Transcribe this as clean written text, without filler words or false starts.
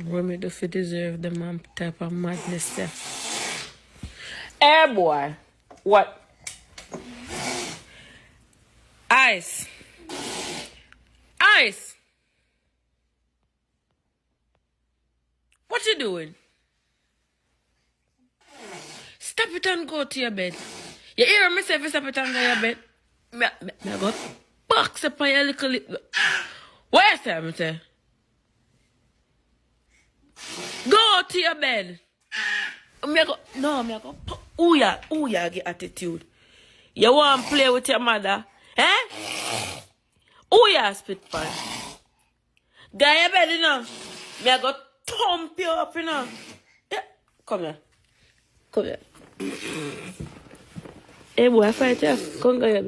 What me do for deserve the man type of madness there? Hey boy, what? Ice. Ice. What you doing? Stop it and go to your bed. You hear me say if you stop it and go to your bed? Me go box up on your little lip. What you say, me say? Go to your bed. Me go, no, me go, ooh ya get attitude. You want to play with your mother? Eh? Ooh ya spit pan. Go your bed, you know. Me go thump you up, you know. Yeah. Come here. Come here. Hey boy, fight you. Come go your bed.